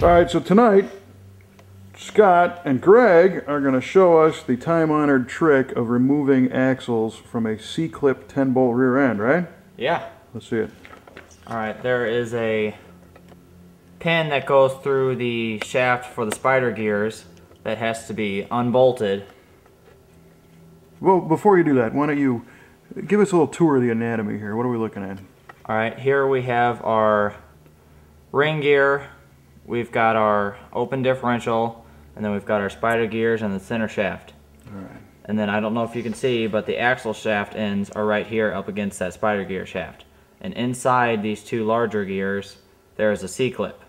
All right, so tonight, Scott and Greg are going to show us the time-honored trick of removing axles from a C-clip 10-bolt rear end, right? Yeah. Let's see it. All right, there is a pin that goes through the shaft for the spider gears that has to be unbolted. Well, before you do that, why don't you give us a little tour of the anatomy here. What are we looking at? All right, here we have our ring gear, we've got our open differential, and then we've got our spider gears and the center shaft. All right. And then I don't know if you can see, but the axle shaft ends are right here up against that spider gear shaft. And inside these two larger gears, there is a C-clip.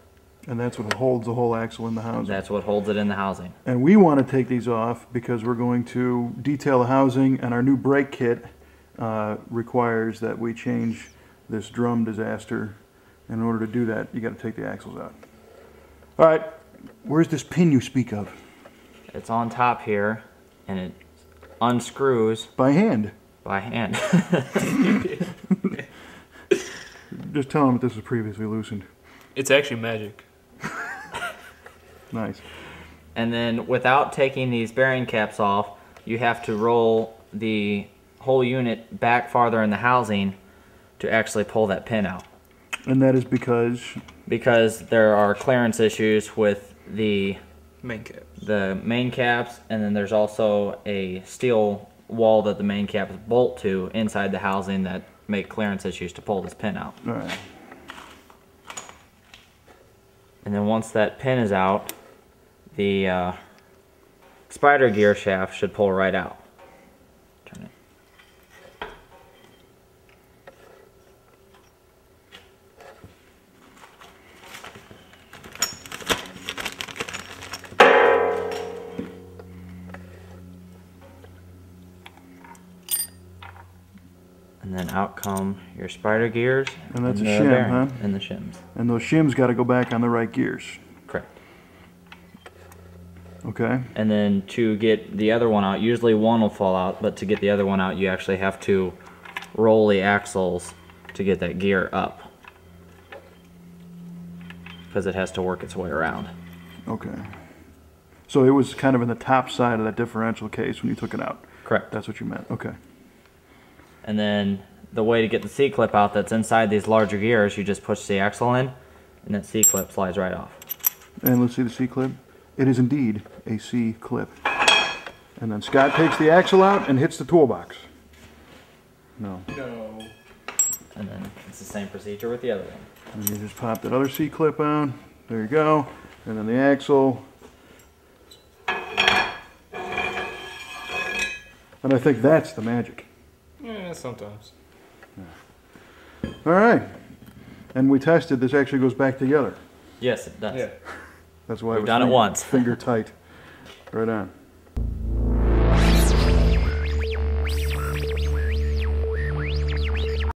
And that's what holds the whole axle in the housing. That's what holds it in the housing. And we want to take these off because we're going to detail the housing, and our new brake kit requires that we change this drum disaster. In order to do that, you got to take the axles out. All right, where's this pin you speak of? It's on top here, and it unscrews by hand. By hand. Just tell them that this was previously loosened. It's actually magic. Nice. And then without taking these bearing caps off, you have to roll the whole unit back farther in the housing to actually pull that pin out. And that is because? Because there are clearance issues with the main caps. The main caps, and then there's also a steel wall that the main caps bolt to inside the housing that make clearance issues to pull this pin out. All right. And then once that pin is out, the spider gear shaft should pull right out. Turn it. And then out come your spider gears. And that's a shim, huh? And the shims. And those shims got to go back on the right gears. Correct. Okay. And then to get the other one out, usually one will fall out, but to get the other one out, you actually have to roll the axles to get that gear up, because it has to work its way around. Okay. So it was kind of in the top side of that differential case when you took it out. Correct. That's what you meant. Okay. And then the way to get the C-clip out that's inside these larger gears, you just push the axle in, and that C-clip slides right off. And let's see the C-clip. It is indeed a C-clip. And then Scott takes the axle out and hits the toolbox. No. No. And then it's the same procedure with the other one. And you just pop that other C-clip on. There you go. And then the axle. And I think that's the magic. Yeah, sometimes. All right. And we tested, this actually goes back together. Yes, it does. Yeah. That's why we've done it once. Finger tight. Right on.